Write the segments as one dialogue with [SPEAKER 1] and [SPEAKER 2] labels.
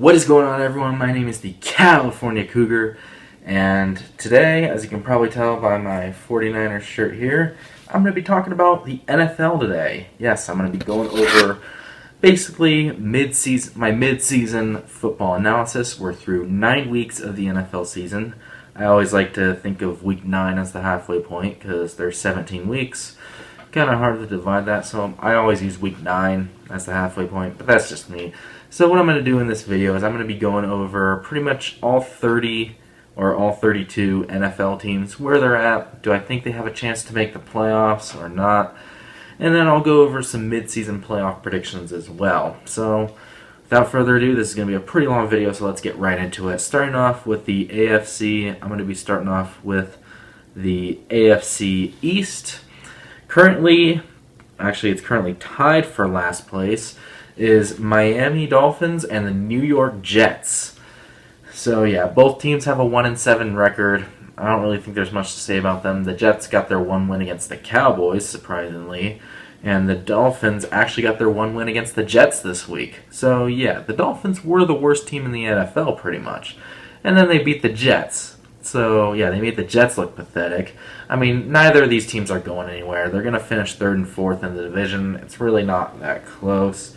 [SPEAKER 1] What is going on, everyone? My name is the California Cougar, and today, as you can probably tell by my 49ers shirt here, I'm going to be talking about the NFL today. Yes, I'm going to be going over basically my mid-season football analysis. We're through 9 weeks of the NFL season. I always like to think of week 9 as the halfway point because there's 17 weeks. Kind of hard to divide that, so I always use week 9 as the halfway point, but that's just me. So what I'm going to do in this video is I'm going to be going over pretty much all 30 or all 32 NFL teams, where they're at, do I think they have a chance to make the playoffs or not, and then I'll go over some mid-season playoff predictions as well. So without further ado, this is going to be a pretty long video, so let's get right into it. Starting off with the AFC, I'm going to be starting off with the AFC East. It's currently tied for last place, is Miami Dolphins and the New York Jets. So yeah, both teams have a 1-7 record. I don't really think there's much to say about them. The Jets got their one win against the Cowboys, surprisingly, and the Dolphins actually got their one win against the Jets this week. So yeah, the Dolphins were the worst team in the NFL pretty much. And then they beat the Jets. So, yeah, they made the Jets look pathetic. I mean, neither of these teams are going anywhere. They're going to finish 3rd and 4th in the division. It's really not that close.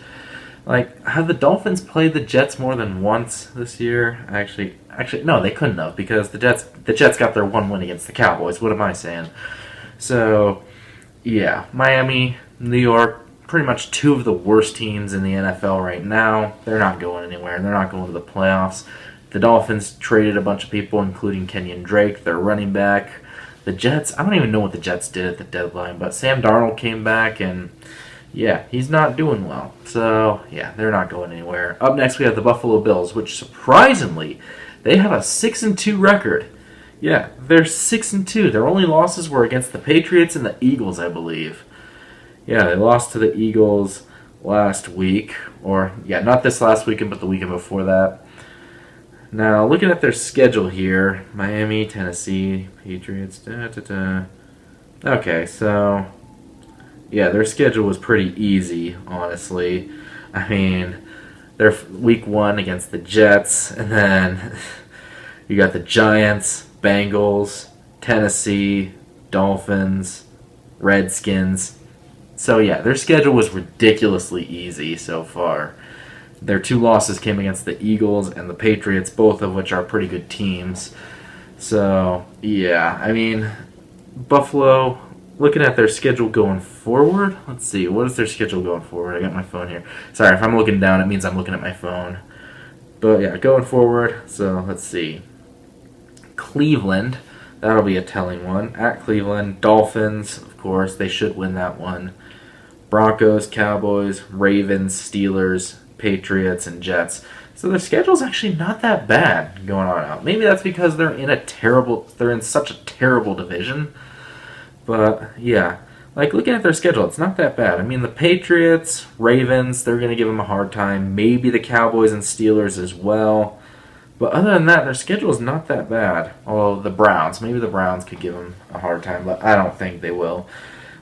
[SPEAKER 1] Like, have the Dolphins played the Jets more than once this year? Actually, no, they couldn't have, because the Jets got their one win against the Cowboys. What am I saying? So, yeah, Miami, New York, pretty much two of the worst teams in the NFL right now. They're not going anywhere. They're not going to the playoffs. The Dolphins traded a bunch of people, including Kenyon Drake, their running back. The Jets, I don't even know what the Jets did at the deadline, but Sam Darnold came back, and yeah, he's not doing well. So, yeah, they're not going anywhere. Up next, we have the Buffalo Bills, which surprisingly, they have a 6-2 record. Yeah, they're 6-2. Their only losses were against the Patriots and the Eagles, I believe. Yeah, they lost to the Eagles last week, or, yeah, not this last weekend, but the weekend before that. Now, looking at their schedule here, Miami, Tennessee, Patriots, Okay, so, yeah, their schedule was pretty easy, honestly. I mean, they're week 1 against the Jets, and then you got the Giants, Bengals, Tennessee, Dolphins, Redskins. So, yeah, their schedule was ridiculously easy so far. Their 2 losses came against the Eagles and the Patriots, both of which are pretty good teams. So, yeah, I mean, Buffalo, looking at their schedule going forward, let's see, what is their schedule going forward? I got my phone here. Sorry, if I'm looking down, it means I'm looking at my phone. But, yeah, going forward, so let's see. Cleveland, that'll be a telling one. At Cleveland, Dolphins, of course, they should win that one. Broncos, Cowboys, Ravens, Steelers, Patriots, and Jets. So their schedule's actually not that bad going on out. Maybe that's because they're in such a terrible division. But yeah, like looking at their schedule, it's not that bad. I mean, the Patriots, Ravens, they're going to give them a hard time. Maybe the Cowboys and Steelers as well. But other than that, their schedule is not that bad. Although maybe the Browns could give them a hard time, but I don't think they will.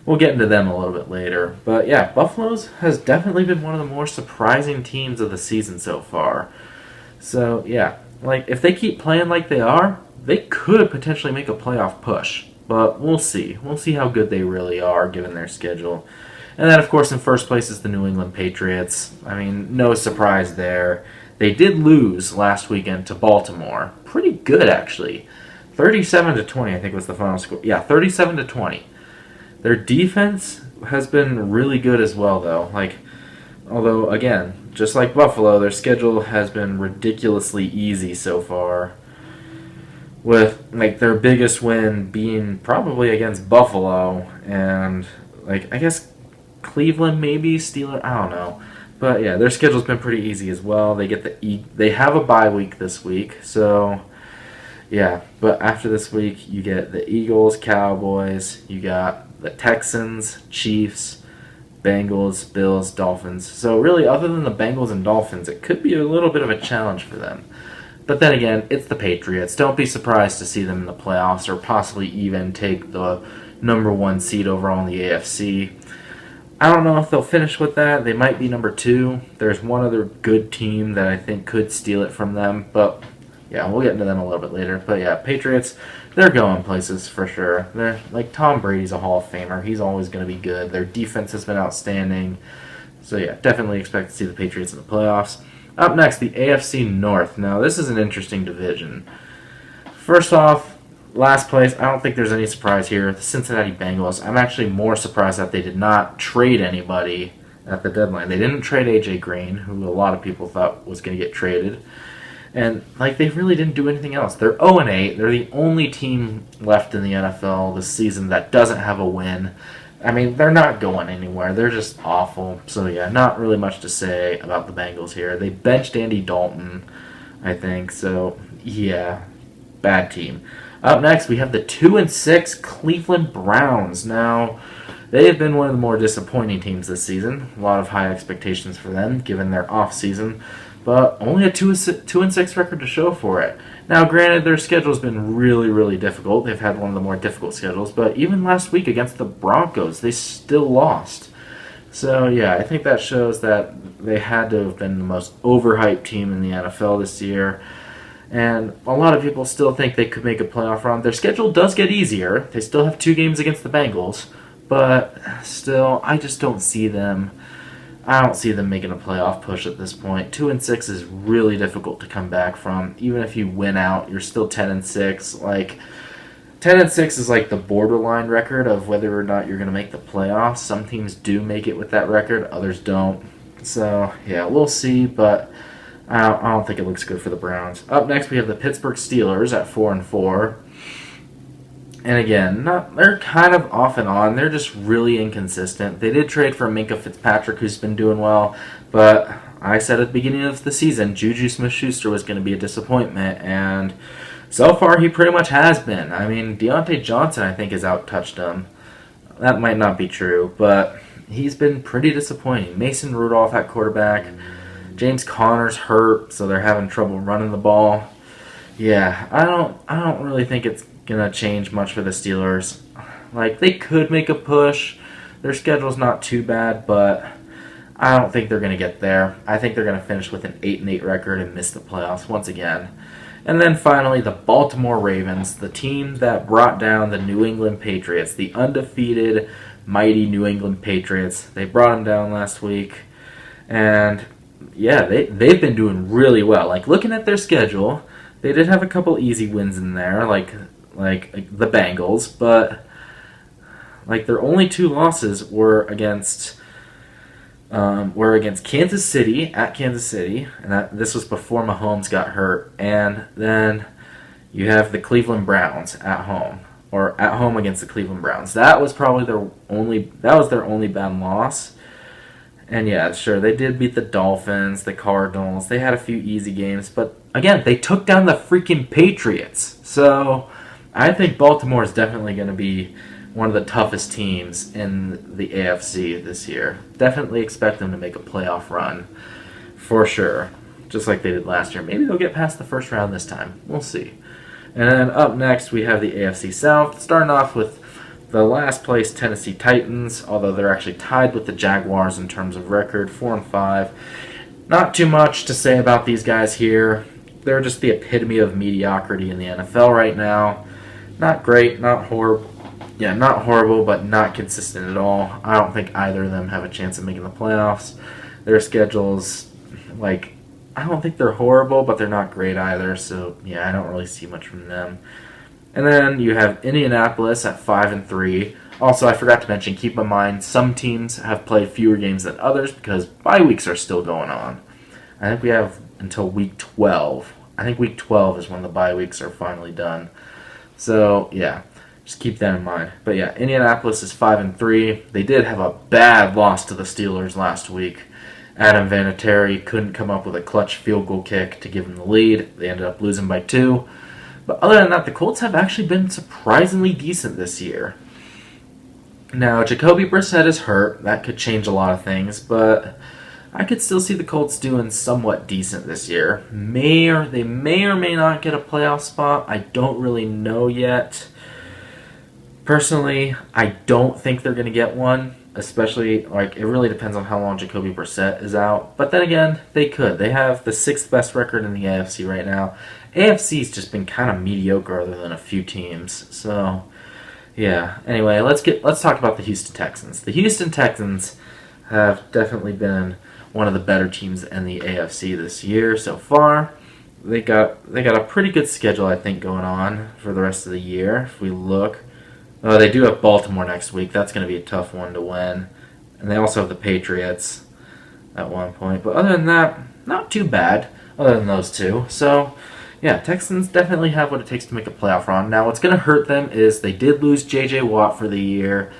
[SPEAKER 1] We'll get into them a little bit later. But yeah, Buffalo's has definitely been one of the more surprising teams of the season so far. So yeah, like if they keep playing like they are, they could potentially make a playoff push. But we'll see. We'll see how good they really are given their schedule. And then of course in first place is the New England Patriots. I mean, no surprise there. They did lose last weekend to Baltimore. Pretty good actually. 37-20 I think was the final score. Yeah, 37-20. Their defense has been really good as well, though. Although, again, just like Buffalo, their schedule has been ridiculously easy so far. With, their biggest win being probably against Buffalo and, I guess Cleveland maybe, Steelers, I don't know. But, yeah, their schedule's been pretty easy as well. They have a bye week this week, so... Yeah, but after this week, you get the Eagles, Cowboys, you got the Texans, Chiefs, Bengals, Bills, Dolphins. So really, other than the Bengals and Dolphins, it could be a little bit of a challenge for them. But then again, it's the Patriots. Don't be surprised to see them in the playoffs or possibly even take the number 1 seed overall in the AFC. I don't know if they'll finish with that. They might be number 2. There's one other good team that I think could steal it from them, but yeah, we'll get into them a little bit later. But yeah, Patriots, they're going places for sure. They're like Tom Brady's a Hall of Famer. He's always going to be good. Their defense has been outstanding. So yeah, definitely expect to see the Patriots in the playoffs. Up next, the AFC North. Now, this is an interesting division. First off, last place, I don't think there's any surprise here. The Cincinnati Bengals. I'm actually more surprised that they did not trade anybody at the deadline. They didn't trade A.J. Green, who a lot of people thought was going to get traded. And, they really didn't do anything else. They're 0-8. They're the only team left in the NFL this season that doesn't have a win. I mean, they're not going anywhere. They're just awful. So, yeah, not really much to say about the Bengals here. They benched Andy Dalton, I think. So, yeah, bad team. Up next, we have the 2-6 Cleveland Browns. Now, they have been one of the more disappointing teams this season. A lot of high expectations for them, given their off-season. But only a 2-6 record to show for it. Now, granted, their schedule's been really, really difficult. They've had one of the more difficult schedules. But even last week against the Broncos, they still lost. So, yeah, I think that shows that they had to have been the most overhyped team in the NFL this year. And a lot of people still think they could make a playoff run. Their schedule does get easier. They still have 2 games against the Bengals. But still, I just don't see them. I don't see them making a playoff push at this point. 2-6 is really difficult to come back from. Even if you win out, you're still 10-6. 10-6 is like the borderline record of whether or not you're going to make the playoffs. Some teams do make it with that record, others don't. So yeah, we'll see, but I don't think it looks good for the Browns. Up next, we have the Pittsburgh Steelers at 4-4. And again, they're kind of off and on. They're just really inconsistent. They did trade for Minkah Fitzpatrick, who's been doing well. But I said at the beginning of the season, Juju Smith-Schuster was going to be a disappointment. And so far, he pretty much has been. I mean, Deontay Johnson, I think, has out-touched him. That might not be true, but he's been pretty disappointing. Mason Rudolph at quarterback. James Conner's hurt, so they're having trouble running the ball. Yeah, I don't really think it's gonna change much for the Steelers. They could make a push. Their schedule's not too bad, but I don't think they're gonna get there. I think they're gonna finish with an 8-8 record and miss the playoffs once again. And then finally, the Baltimore Ravens, the team that brought down the New England Patriots, the undefeated, mighty New England Patriots. They brought them down last week, and yeah, they've been doing really well. Looking at their schedule, they did have a couple easy wins in there, like the Bengals, but their only 2 losses were against Kansas City at Kansas City, and this was before Mahomes got hurt, and then you have the Cleveland Browns at home against the Cleveland Browns. That was probably their only bad loss. And yeah, sure, they did beat the Dolphins, the Cardinals. They had a few easy games, but again, they took down the freaking Patriots. So I think Baltimore is definitely going to be one of the toughest teams in the AFC this year. Definitely expect them to make a playoff run for sure, just like they did last year. Maybe they'll get past the first round this time. We'll see. And then up next, we have the AFC South, starting off with the last place Tennessee Titans, although they're actually tied with the Jaguars in terms of record, 4-5. Not too much to say about these guys here. They're just the epitome of mediocrity in the NFL right now. Not great, not horrible. Yeah, not horrible, but not consistent at all. I don't think either of them have a chance of making the playoffs. Their schedules, I don't think they're horrible, but they're not great either. So, yeah, I don't really see much from them. And then you have Indianapolis at 5-3. Also, I forgot to mention, keep in mind, some teams have played fewer games than others because bye weeks are still going on. I think we have until week 12. I think week 12 is when the bye weeks are finally done. So, yeah, just keep that in mind. But yeah, Indianapolis is 5-3. They did have a bad loss to the Steelers last week. Adam Vinatieri couldn't come up with a clutch field goal kick to give them the lead. They ended up losing by 2. But other than that, the Colts have actually been surprisingly decent this year. Now, Jacoby Brissett is hurt. That could change a lot of things, but I could still see the Colts doing somewhat decent this year. They may or may not get a playoff spot. I don't really know yet. Personally, I don't think they're going to get one. especially, like, it really depends on how long Jacoby Brissett is out. But then again, they could. They have the 6th best record in the AFC right now. AFC's just been kind of mediocre other than a few teams. So, yeah. Anyway, let's talk about the Houston Texans. The Houston Texans have definitely been one of the better teams in the AFC this year so far. They got a pretty good schedule, I think, going on for the rest of the year. If we look, they do have Baltimore next week. That's going to be a tough one to win, and they also have the Patriots at one point. But other than that, not too bad. Other than those two, so yeah, Texans definitely have what it takes to make a playoff run. Now, what's going to hurt them is they did lose J.J. Watt for the year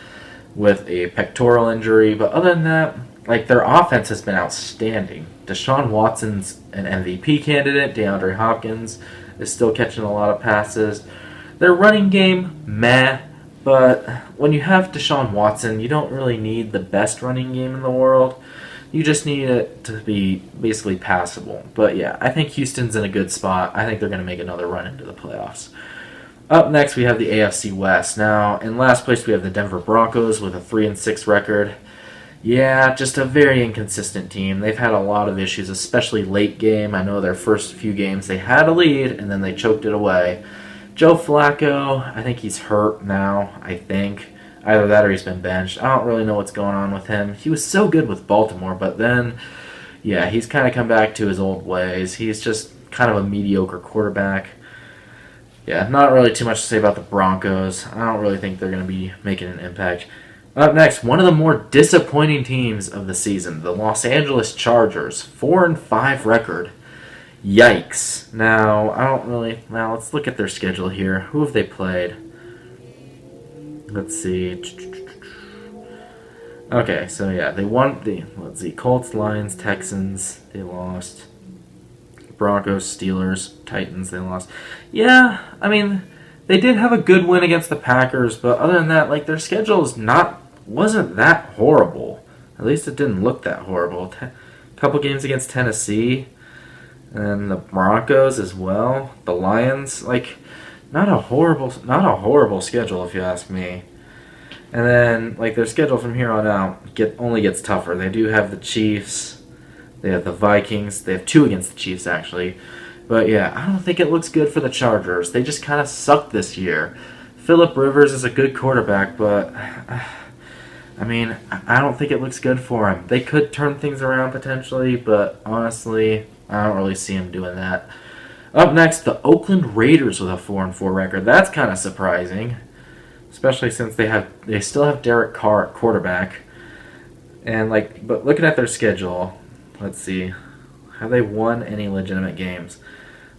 [SPEAKER 1] with a pectoral injury, but other than that, like, their offense has been outstanding. Deshaun Watson's an MVP candidate. DeAndre Hopkins is still catching a lot of passes. Their running game, meh. But when you have Deshaun Watson, you don't really need the best running game in the world. You just need it to be basically passable. But yeah, I think Houston's in a good spot. I think they're going to make another run into the playoffs. Up next, we have the AFC West. Now, in last place, we have the Denver Broncos with a 3-6 record. Yeah, just a very inconsistent team. They've had a lot of issues, especially late game. I know their first few games they had a lead, and then they choked it away. Joe Flacco, I think he's hurt now, I think. Either that or he's been benched. I don't really know what's going on with him. He was so good with Baltimore, but then, yeah, he's kind of come back to his old ways. He's just kind of a mediocre quarterback. Yeah, not really too much to say about the Broncos. I don't really think they're going to be making an impact. Up next, one of the more disappointing teams of the season, the Los Angeles Chargers, 4-5 record. Yikes. Now, let's look at their schedule here. Who have they played? Let's see. Okay, so yeah, they won Colts, Lions, Texans, they lost. Broncos, Steelers, Titans, they lost. Yeah, I mean, they did have a good win against the Packers, but other than that, like, their schedule wasn't that horrible. At least it didn't look that horrible. Couple games against Tennessee, and the Broncos as well. The Lions, like, not a horrible schedule if you ask me. And then, like, their schedule from here on out only gets tougher. They do have the Chiefs. They have the Vikings. They have 2 against the Chiefs, actually. But yeah, I don't think it looks good for the Chargers. They just kind of suck this year. Phillip Rivers is a good quarterback, but I mean, I don't think it looks good for him. They could turn things around potentially, but honestly, I don't really see him doing that. Up next, the Oakland Raiders with a 4-4 record. That's kind of surprising, especially since they still have Derek Carr at quarterback. And but looking at their schedule, let's see, have they won any legitimate games?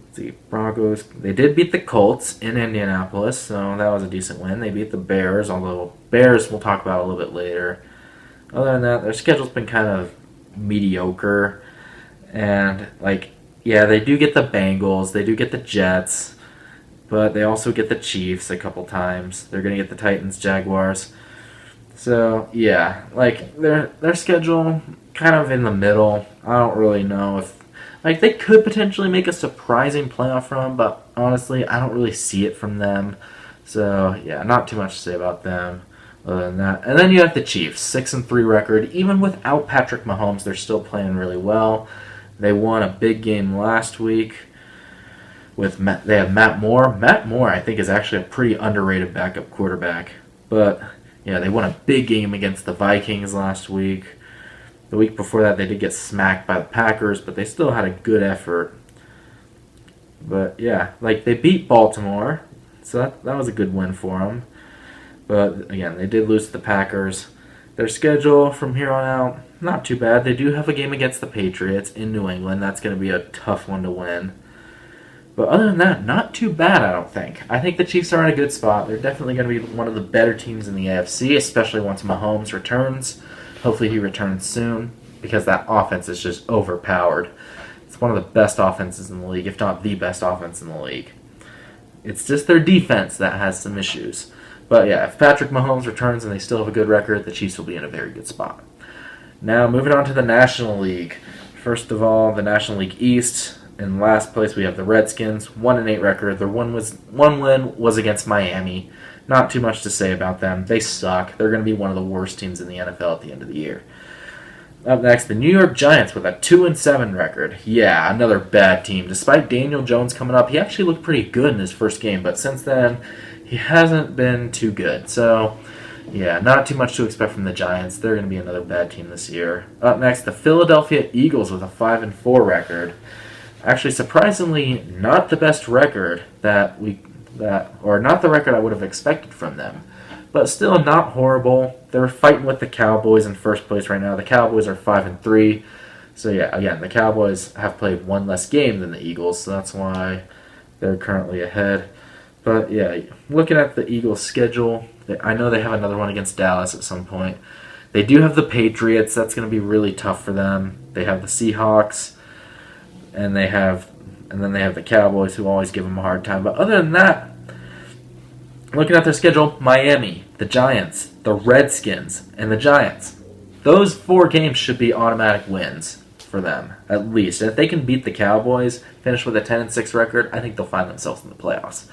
[SPEAKER 1] Let's see, Broncos. They did beat the Colts in Indianapolis, so that was a decent win. They beat the Bears, although Bears we'll talk about a little bit later. Other than that, their schedule's been kind of mediocre, and yeah, they do get the Bengals, they do get the Jets, but they also get the Chiefs a couple times. They're going to get the Titans, Jaguars. So, yeah, their schedule kind of in the middle. I don't really know if they could potentially make a surprising playoff run, but honestly, I don't really see it from them. So, yeah, not too much to say about them other than that. And then you have the Chiefs, 6-3 record. Even without Patrick Mahomes, they're still playing really well. They won a big game last week. They have Matt Moore. Matt Moore, I think, is actually a pretty underrated backup quarterback. But, yeah, they won a big game against the Vikings last week. The week before that, they did get smacked by the Packers, but they still had a good effort. But, yeah, they beat Baltimore, so that was a good win for them. But, again, they did lose to the Packers. Their schedule from here on out, not too bad. They do have a game against the Patriots in New England. That's going to be a tough one to win. But other than that, not too bad, I don't think. I think the Chiefs are in a good spot. They're definitely going to be one of the better teams in the AFC, especially once Mahomes returns. Hopefully he returns soon, because that offense is just overpowered. It's one of the best offenses in the league, if not the best offense in the league. It's just their defense that has some issues. But yeah, if Patrick Mahomes returns and they still have a good record, the Chiefs will be in a very good spot. Now, moving on to the National League. First of all, the National League East. in last place, we have the Redskins, 1-8 record. Their one win was against Miami. Not too much to say about them. They suck. They're going to be one of the worst teams in the NFL at the end of the year. Up next, the New York Giants with a 2-7 record. Yeah, another bad team. Despite Daniel Jones coming up, he actually looked pretty good in his first game, but since then, he hasn't been too good. So, yeah, not too much to expect from the Giants. They're going to be another bad team this year. Up next, the Philadelphia Eagles with a 5-4 record. Actually, surprisingly, not the best record or not the record I would have expected from them. But still not horrible. They're fighting with the Cowboys in first place right now. The Cowboys are 5-3. So yeah, again, the Cowboys have played one less game than the Eagles, so that's why they're currently ahead. But yeah, looking at the Eagles' schedule, I know they have another one against Dallas at some point. They do have the Patriots. That's going to be really tough for them. They have the Seahawks, and then they have the Cowboys, who always give them a hard time. But other than that, looking at their schedule, Miami, the Giants, the Redskins, and the Giants. Those 4 games should be automatic wins for them, at least. And if they can beat the Cowboys, finish with a 10-6 record, I think they'll find themselves in the playoffs.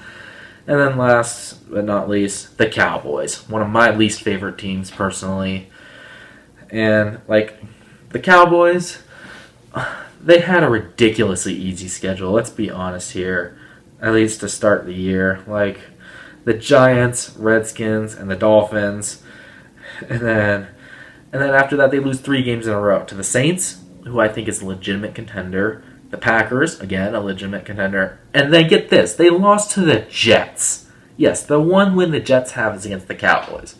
[SPEAKER 1] And then last but not least, the Cowboys. One of my least favorite teams, personally. And, the Cowboys, they had a ridiculously easy schedule. Let's be honest here. At least to start the year. The Giants, Redskins, and the Dolphins. And then after that, they lose 3 games in a row to the Saints, who I think is a legitimate contender. The Packers, again, a legitimate contender. And then get this, they lost to the Jets. Yes, the one win the Jets have is against the Cowboys.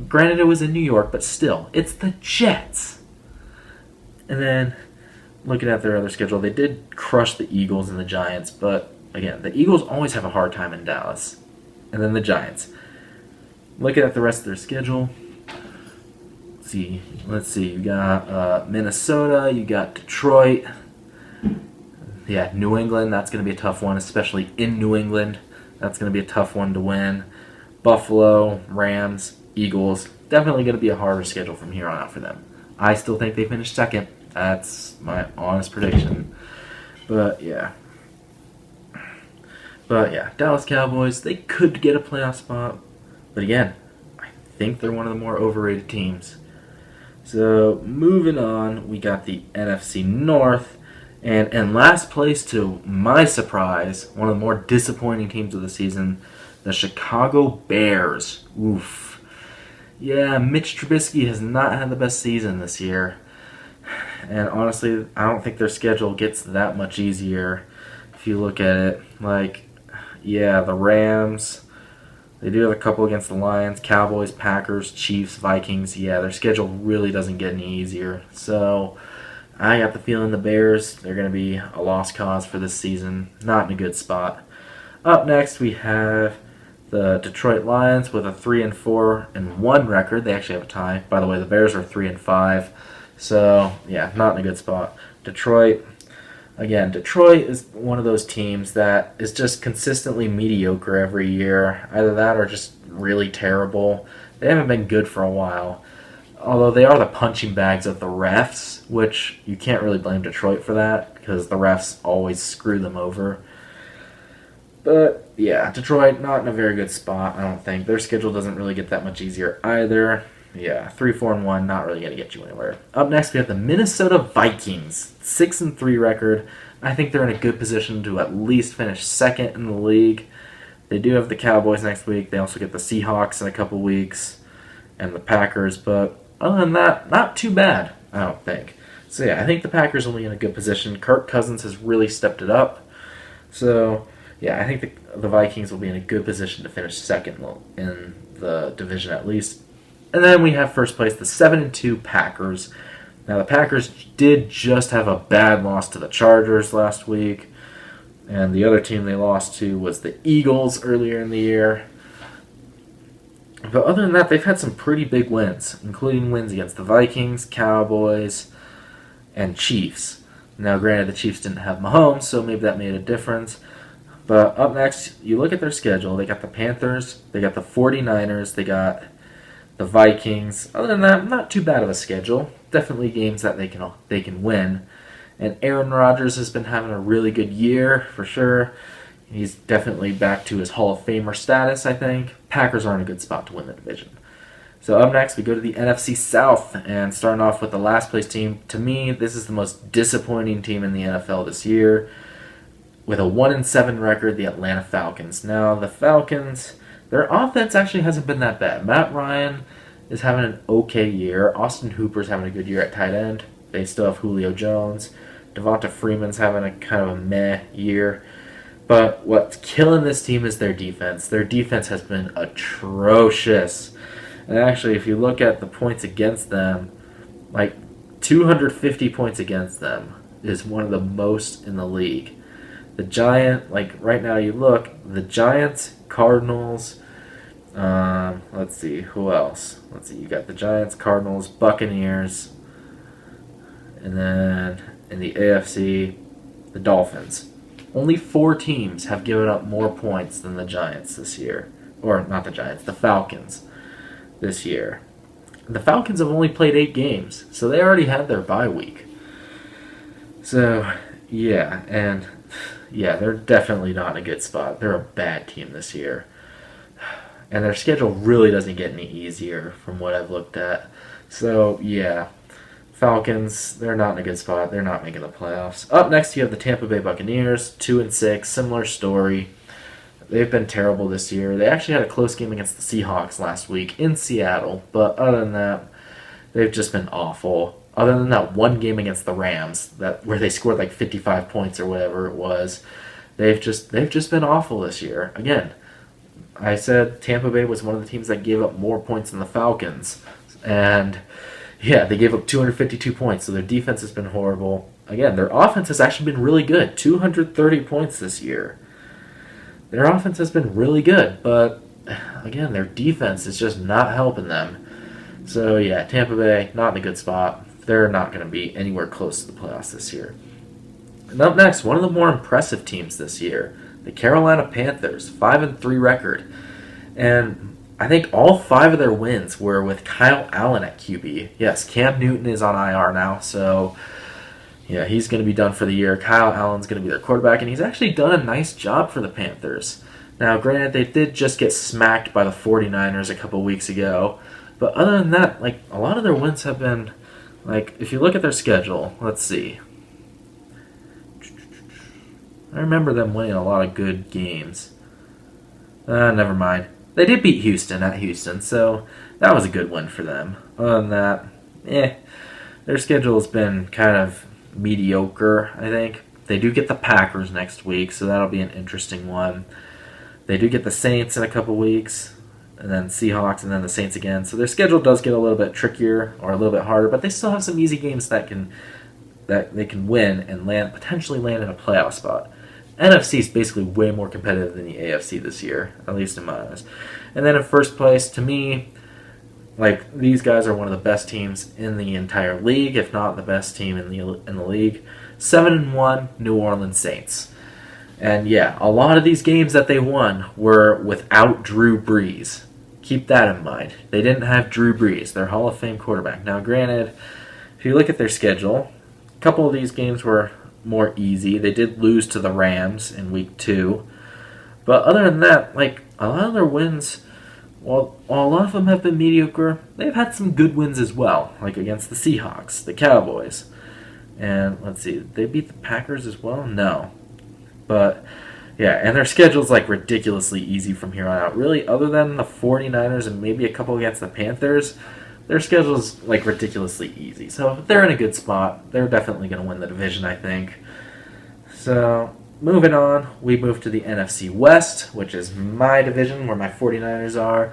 [SPEAKER 1] Granted, it was in New York, but still, it's the Jets. And then, looking at their other schedule, they did crush the Eagles and the Giants, but again, the Eagles always have a hard time in Dallas. And then the Giants. Looking at the rest of their schedule, let's see. You got Minnesota, you got Detroit. Yeah, New England, that's going to be a tough one, especially in New England. That's going to be a tough one to win. Buffalo, Rams, Eagles. Definitely going to be a harder schedule from here on out for them. I still think they finish second. That's my honest prediction. But yeah, Dallas Cowboys, they could get a playoff spot. But again, I think they're one of the more overrated teams. So moving on, we got the NFC North. And in last place, to my surprise, one of the more disappointing teams of the season, the Chicago Bears. Oof. Yeah, Mitch Trubisky has not had the best season this year. And honestly, I don't think their schedule gets that much easier if you look at it. The Rams, they do have a couple against the Lions, Cowboys, Packers, Chiefs, Vikings. Yeah, their schedule really doesn't get any easier. So I got the feeling the Bears, they're going to be a lost cause for this season. Not in a good spot. Up next, we have the Detroit Lions with a 3-4-1 record. They actually have a tie. By the way, the Bears are 3-5. So, yeah, not in a good spot. Detroit is one of those teams that is just consistently mediocre every year. Either that or just really terrible. They haven't been good for a while. Although they are the punching bags of the refs, which you can't really blame Detroit for that because the refs always screw them over. But, yeah, Detroit, not in a very good spot, I don't think. Their schedule doesn't really get that much easier either. Yeah, 3-4-1, not really going to get you anywhere. Up next, we have the Minnesota Vikings, 6-3 record. I think they're in a good position to at least finish second in the league. They do have the Cowboys next week. They also get the Seahawks in a couple weeks and the Packers. But other than that, not too bad, I don't think. So, yeah, I think the Packers will be in a good position. Kirk Cousins has really stepped it up. So, yeah, I think the Vikings will be in a good position to finish second in the division at least. And then we have first place, the 7-2 Packers. Now, the Packers did just have a bad loss to the Chargers last week. And the other team they lost to was the Eagles earlier in the year. But other than that, they've had some pretty big wins, including wins against the Vikings, Cowboys, and Chiefs. Now, granted, the Chiefs didn't have Mahomes, so maybe that made a difference. But up next, you look at their schedule. They got the Panthers, they got the 49ers, they got the Vikings. Other than that, not too bad of a schedule. Definitely games that they can win. And Aaron Rodgers has been having a really good year, for sure. He's definitely back to his Hall of Famer status, I think. Packers are in a good spot to win the division. So up next, we go to the NFC South, and starting off with the last place team. To me, this is the most disappointing team in the NFL this year. With a 1-7 record, the Atlanta Falcons. Now, the Falcons, their offense actually hasn't been that bad. Matt Ryan is having an okay year. Austin Hooper's having a good year at tight end. They still have Julio Jones. Devonta Freeman's having a kind of a meh year. But what's killing this team is their defense. Their defense has been atrocious. And actually, if you look at the points against them, like 250 points against them is one of the most in the league. The right now you look, the Giants, Cardinals, let's see, who else? Let's see, you got the Giants, Cardinals, Buccaneers, and then in the AFC, the Dolphins. Only 4 teams have given up more points than the Giants this year. Or, not the Giants, the Falcons this year. The Falcons have only played 8 games, so they already had their bye week. So, yeah, they're definitely not in a good spot. They're a bad team this year. And their schedule really doesn't get any easier from what I've looked at. So, yeah, Falcons, they're not in a good spot. They're not making the playoffs. Up next, you have the Tampa Bay Buccaneers, 2-6, similar story. They've been terrible this year. They actually had a close game against the Seahawks last week in Seattle, but other than that, they've just been awful. Other than that one game against the Rams, where they scored like 55 points or whatever it was, they've just been awful this year. Again, I said Tampa Bay was one of the teams that gave up more points than the Falcons, and yeah, they gave up 252 points, so their defense has been horrible. Again, their offense has actually been really good, 230 points this year. Their offense has been really good, but again, their defense is just not helping them. So yeah, Tampa Bay, not in a good spot. They're not going to be anywhere close to the playoffs this year. And up next, one of the more impressive teams this year, the Carolina Panthers, 5-3 record. And I think all 5 of their wins were with Kyle Allen at QB. Yes, Cam Newton is on IR now, so yeah, he's going to be done for the year. Kyle Allen's going to be their quarterback, and he's actually done a nice job for the Panthers. Now, granted, they did just get smacked by the 49ers a couple weeks ago, but other than that, like, a lot of their wins have been, like, if you look at their schedule, let's see. I remember them winning a lot of good games. Never mind. They did beat Houston at Houston, so that was a good win for them. Other than that, their schedule has been kind of mediocre, I think. They do get the Packers next week, so that'll be an interesting one. They do get the Saints in a couple weeks, and then Seahawks, and then the Saints again. So their schedule does get a little bit trickier or a little bit harder, but they still have some easy games that they can win and potentially land in a playoff spot. NFC is basically way more competitive than the AFC this year, at least in my eyes. And then in first place, to me, like, these guys are one of the best teams in the entire league, if not the best team in the league. 7-1 New Orleans Saints. And yeah, a lot of these games that they won were without Drew Brees. Keep that in mind. They didn't have Drew Brees, their Hall of Fame quarterback. Now, granted, if you look at their schedule, a couple of these games were more easy. They did lose to the Rams in week 2. But other than that, like, a lot of their wins, while a lot of them have been mediocre, they've had some good wins as well, like against the Seahawks, the Cowboys. And let's see, they beat the Packers as well? No. But yeah, and their schedule's like ridiculously easy from here on out. Really, other than the 49ers and maybe a couple against the Panthers, their schedule's like ridiculously easy. So if they're in a good spot, they're definitely going to win the division, I think. So moving on, we move to the NFC West, which is my division where my 49ers are.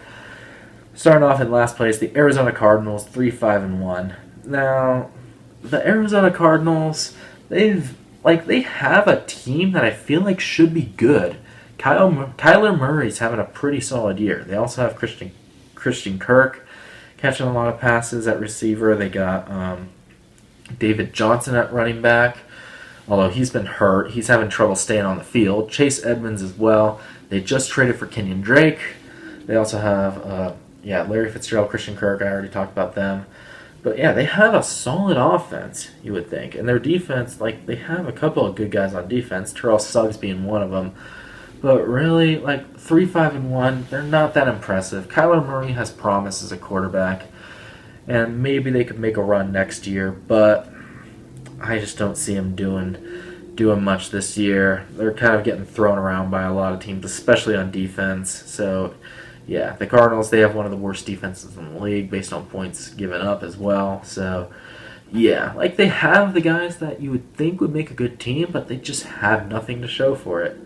[SPEAKER 1] Starting off in last place, the Arizona Cardinals, 3-5-1. Now, the Arizona Cardinals, they have a team that I feel like should be good. Kyler Murray's having a pretty solid year. They also have Christian Kirk catching a lot of passes at receiver. They got David Johnson at running back, although he's been hurt. He's having trouble staying on the field. Chase Edmonds as well. They just traded for Kenyon Drake. They also have Larry Fitzgerald, Christian Kirk. I already talked about them. But yeah, they have a solid offense, you would think. And their defense, like, they have a couple of good guys on defense, Terrell Suggs being one of them. But really, like, 3-5-1, they're not that impressive. Kyler Murray has promise as a quarterback. And maybe they could make a run next year, but I just don't see him doing much this year. They're kind of getting thrown around by a lot of teams, especially on defense. So, yeah, the Cardinals, they have one of the worst defenses in the league based on points given up as well. So, yeah, like they have the guys that you would think would make a good team, but they just have nothing to show for it.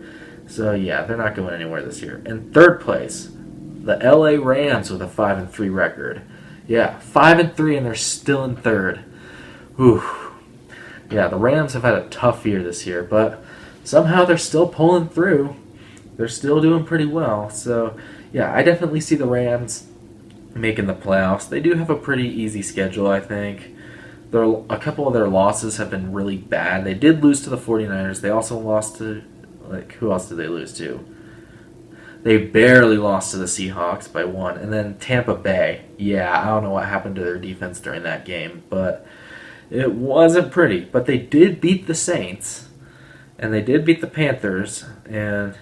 [SPEAKER 1] So, yeah, they're not going anywhere this year. In third place, the LA Rams with a 5-3 record. Yeah, 5-3, and they're still in third. Whew. Yeah, the Rams have had a tough year this year, but somehow they're still pulling through. They're still doing pretty well. So, yeah, I definitely see the Rams making the playoffs. They do have a pretty easy schedule, I think. A couple of their losses have been really bad. They did lose to the 49ers. They also lost to, like, who else did they lose to? They barely lost to the Seahawks by 1. And then Tampa Bay. Yeah, I don't know what happened to their defense during that game, but it wasn't pretty. But they did beat the Saints, and they did beat the Panthers, and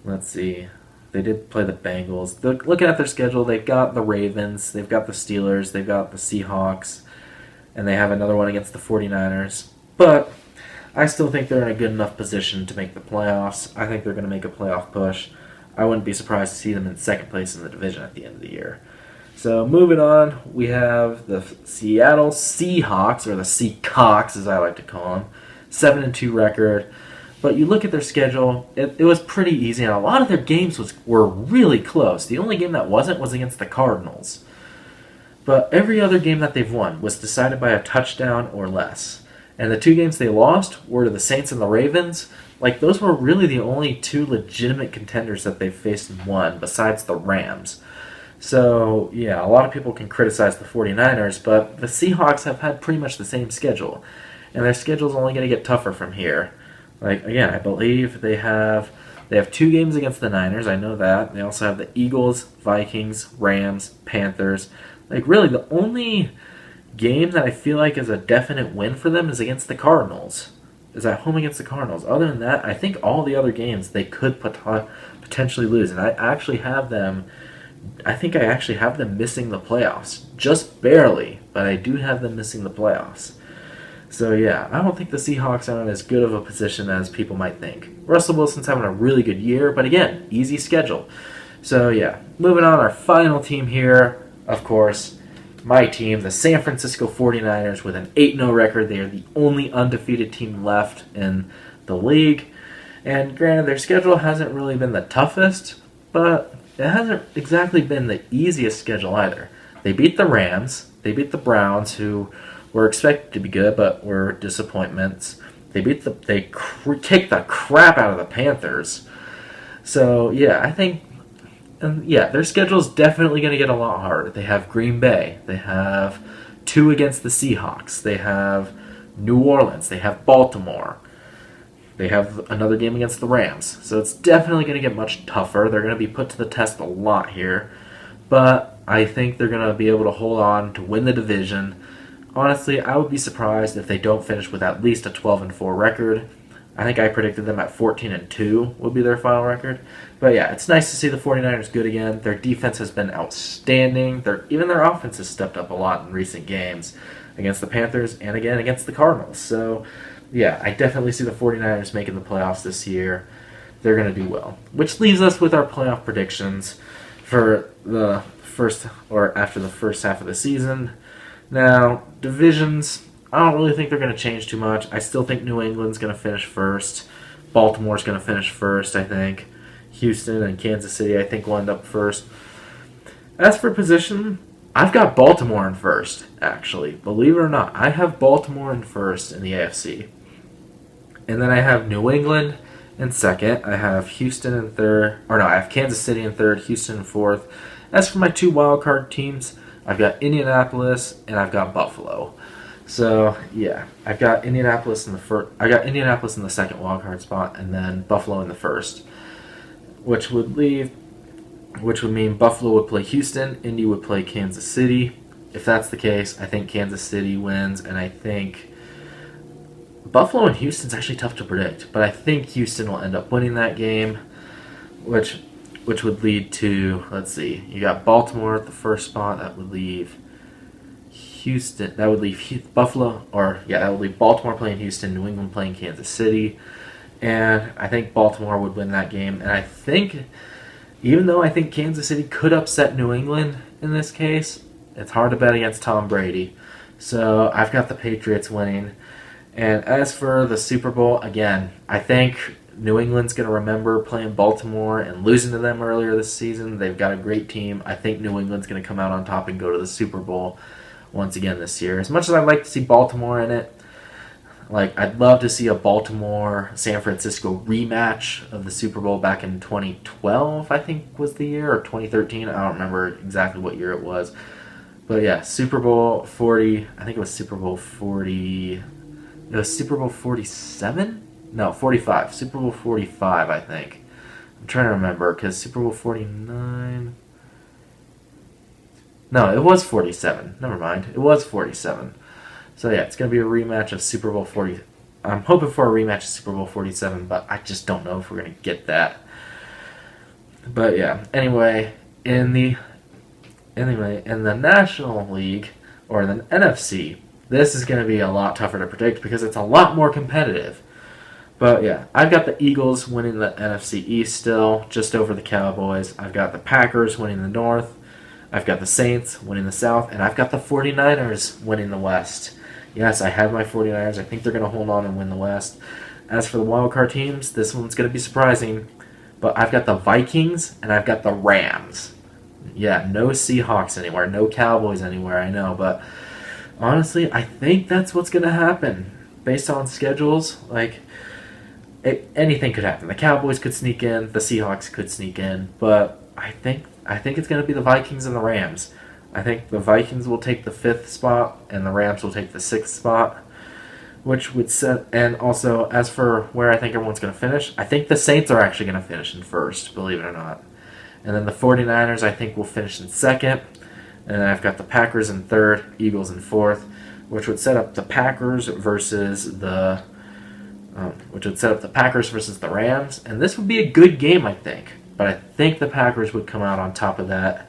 [SPEAKER 1] let's see, they did play the Bengals. Looking at their schedule, they've got the Ravens, they've got the Steelers, they've got the Seahawks, and they have another one against the 49ers. But I still think they're in a good enough position to make the playoffs. I think they're going to make a playoff push. I wouldn't be surprised to see them in second place in the division at the end of the year. So moving on, we have the Seattle Seahawks, or the Seacocks as I like to call them, 7-2 record. But you look at their schedule, it was pretty easy, and a lot of their games were really close. The only game that wasn't was against the Cardinals. But every other game that they've won was decided by a touchdown or less. And the 2 games they lost were to the Saints and the Ravens. Like, those were really the only 2 legitimate contenders that they've faced and won, besides the Rams. So, yeah, a lot of people can criticize the 49ers, but the Seahawks have had pretty much the same schedule. And their schedule's only going to get tougher from here. Like, again, I believe they have 2 games against the Niners, I know that. They also have the Eagles, Vikings, Rams, Panthers. Like, really, the only game that I feel like is a definite win for them is against the Cardinals. Is at home against the Cardinals. Other than that, I think all the other games they could potentially lose. And I actually have them missing the playoffs. Just barely, but I do have them missing the playoffs. So yeah, I don't think the Seahawks are in as good of a position as people might think. Russell Wilson's having a really good year, but again, easy schedule. So yeah, moving on, our final team here, of course, my team, the San Francisco 49ers, with an 8-0 record. They are the only undefeated team left in the league. And granted, their schedule hasn't really been the toughest, but it hasn't exactly been the easiest schedule either. They beat the Rams. They beat the Browns, who were expected to be good, but were disappointments. They kicked the crap out of the Panthers. So, yeah, I think their schedule is definitely going to get a lot harder. They have Green Bay. They have 2 against the Seahawks. They have New Orleans. They have Baltimore. They have another game against the Rams. So it's definitely going to get much tougher. They're going to be put to the test a lot here. But I think they're going to be able to hold on to win the division. Honestly, I would be surprised if they don't finish with at least a 12-4 record. I think I predicted them at 14-2 would be their final record. But yeah, it's nice to see the 49ers good again. Their defense has been outstanding. Even their offense has stepped up a lot in recent games against the Panthers and again against the Cardinals. So yeah, I definitely see the 49ers making the playoffs this year. They're going to do well. Which leaves us with our playoff predictions for the first, or after the first half of the season. Now, divisions, I don't really think they're going to change too much. I still think New England's going to finish first. Baltimore's going to finish first, I think. Houston and Kansas City, I think, will end up first. As for position, I've got Baltimore in first, actually. Believe it or not, I have Baltimore in first in the AFC. And then I have New England in second. I have Houston in third. I have Kansas City in third, Houston in fourth. As for my 2 wildcard teams, I've got Indianapolis and I've got Buffalo. So yeah, I've got Indianapolis in the first. I got Indianapolis in the second wildcard spot, and then Buffalo in the first, which would mean Buffalo would play Houston, Indy would play Kansas City, if that's the case, I think Kansas City wins, and I think Buffalo and Houston's actually tough to predict, but I think Houston will end up winning that game, which would lead to, let's see, you got Baltimore at the first spot. That would leave Houston. That would leave Buffalo, that would leave Baltimore playing Houston, New England playing Kansas City, and I think Baltimore would win that game. And I think, even though I think Kansas City could upset New England in this case, it's hard to bet against Tom Brady. So I've got the Patriots winning. And as for the Super Bowl, again, I think New England's going to remember playing Baltimore and losing to them earlier this season. They've got a great team. I think New England's going to come out on top and go to the Super Bowl once again this year. As much as I'd like to see Baltimore in it, I'd love to see a Baltimore-San Francisco rematch of the Super Bowl back in 2012, I think was the year, or 2013. I don't remember exactly what year it was. But yeah, Super Bowl 40, I think it was Super Bowl 40, it was Super Bowl 47? No, 45. Super Bowl 45, I think. I'm trying to remember, because Super Bowl 49... No, it was 47. Never mind. It was 47. So yeah, it's going to be a rematch of Super Bowl 40. I'm hoping for a rematch of Super Bowl 47, but I just don't know if we're going to get that. But yeah, anyway, in the National League, or the NFC, this is going to be a lot tougher to predict because it's a lot more competitive. But yeah, I've got the Eagles winning the NFC East still, just over the Cowboys. I've got the Packers winning the North. I've got the Saints winning the South. And I've got the 49ers winning the West. Yes, I have my 49ers. I think they're going to hold on and win the West. As for the wildcard teams, this one's going to be surprising. But I've got the Vikings and I've got the Rams. Yeah, no Seahawks anywhere. No Cowboys anywhere, I know. But honestly, I think that's what's going to happen. Based on schedules, anything could happen. The Cowboys could sneak in. The Seahawks could sneak in. But I think it's going to be the Vikings and the Rams. I think the Vikings will take the 5th spot and the Rams will take the 6th spot, which would set. And also, as for where I think everyone's going to finish, I think the Saints are actually going to finish in 1st, believe it or not. And then the 49ers, I think, will finish in 2nd. And then I've got the Packers in 3rd, Eagles in 4th, which would set up the Packers versus the Rams. And this would be a good game, I think. But I think the Packers would come out on top of that.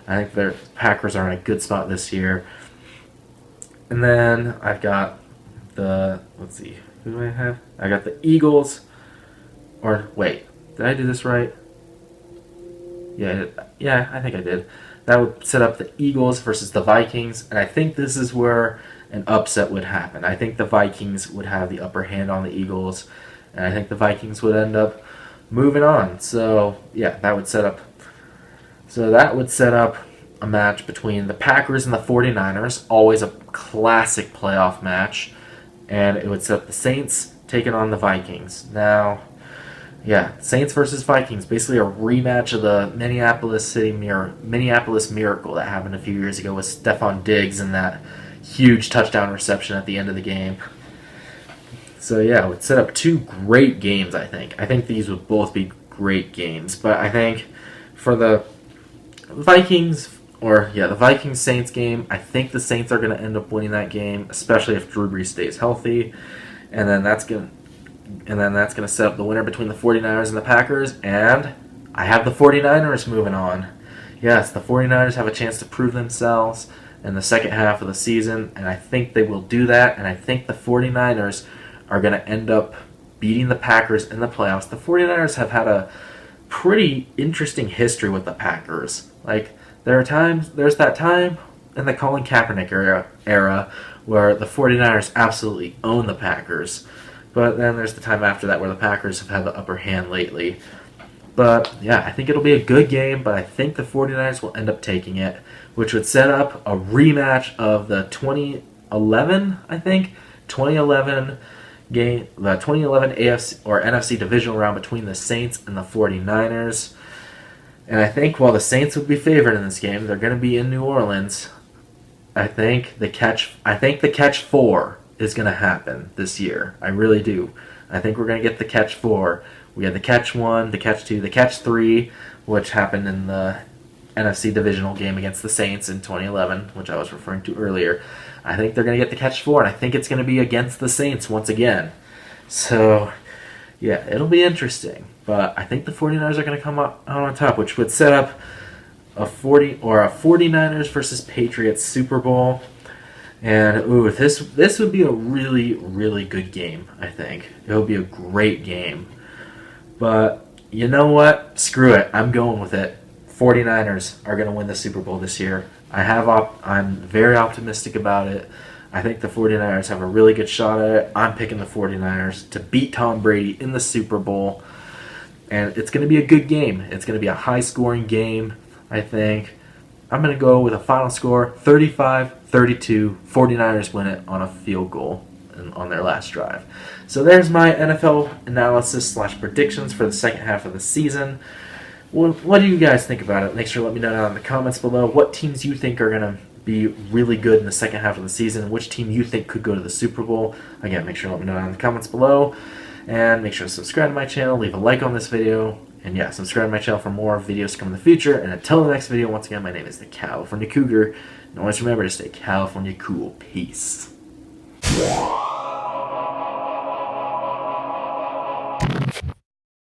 [SPEAKER 1] I think the Packers are in a good spot this year. And then I've got let's see, who do I have? I got the Eagles. Or, wait, did I do this right? Yeah, I think I did. That would set up the Eagles versus the Vikings. And I think this is where an upset would happen. I think the Vikings would have the upper hand on the Eagles. And I think the Vikings would end up moving on. So, yeah, that would set up a match between the Packers and the 49ers, always a classic playoff match, and it would set up the Saints taking on the Vikings. Now, yeah, Saints versus Vikings, basically a rematch of the Minneapolis Miracle that happened a few years ago with Stephon Diggs and that huge touchdown reception at the end of the game. So yeah, it would set up 2 great games, I think. I think these would both be great games, but I think for the Vikings-Saints game, I think the Saints are going to end up winning that game, especially if Drew Brees stays healthy. And then that's going to set up the winner between the 49ers and the Packers, and I have the 49ers moving on. Yes, the 49ers have a chance to prove themselves in the second half of the season, and I think they will do that, and I think the 49ers are going to end up beating the Packers in the playoffs. The 49ers have had a pretty interesting history with the Packers. There's that time in the Colin Kaepernick era where the 49ers absolutely own the Packers. But then there's the time after that where the Packers have had the upper hand lately. But yeah, I think it'll be a good game, but I think the 49ers will end up taking it, which would set up a rematch of the 2011 game, the 2011 AFC or NFC divisional round between the Saints and the 49ers. And I think while the Saints would be favored in this game, they're going to be in New Orleans. I think the catch 4 is going to happen this year. I really do. I think we're going to get the catch 4. We had the catch 1, the catch 2, the catch 3, which happened in the NFC divisional game against the Saints in 2011, which I was referring to earlier. I think they're going to get the catch 4, and I think it's going to be against the Saints once again. So, yeah, it'll be interesting. But I think the 49ers are going to come out on top, which would set up a 49ers versus Patriots Super Bowl. And ooh, this would be a really, really good game, I think. It would be a great game. But you know what? Screw it. I'm going with it. 49ers are going to win the Super Bowl this year. I'm very optimistic about it. I think the 49ers have a really good shot at it. I'm picking the 49ers to beat Tom Brady in the Super Bowl. And it's going to be a good game. It's going to be a high-scoring game, I think. I'm going to go with a final score, 35-32. 49ers win it on a field goal on their last drive. So there's my NFL analysis / predictions for the second half of the season. Well, what do you guys think about it? Make sure to let me know down in the comments below what teams you think are going to be really good in the second half of the season, which team you think could go to the Super Bowl. Again, make sure to let me know down in the comments below. And make sure to subscribe to my channel, leave a like on this video, and yeah, subscribe to my channel for more videos to come in the future. And until the next video, once again, my name is the California Cougar. And always remember to stay California cool. Peace.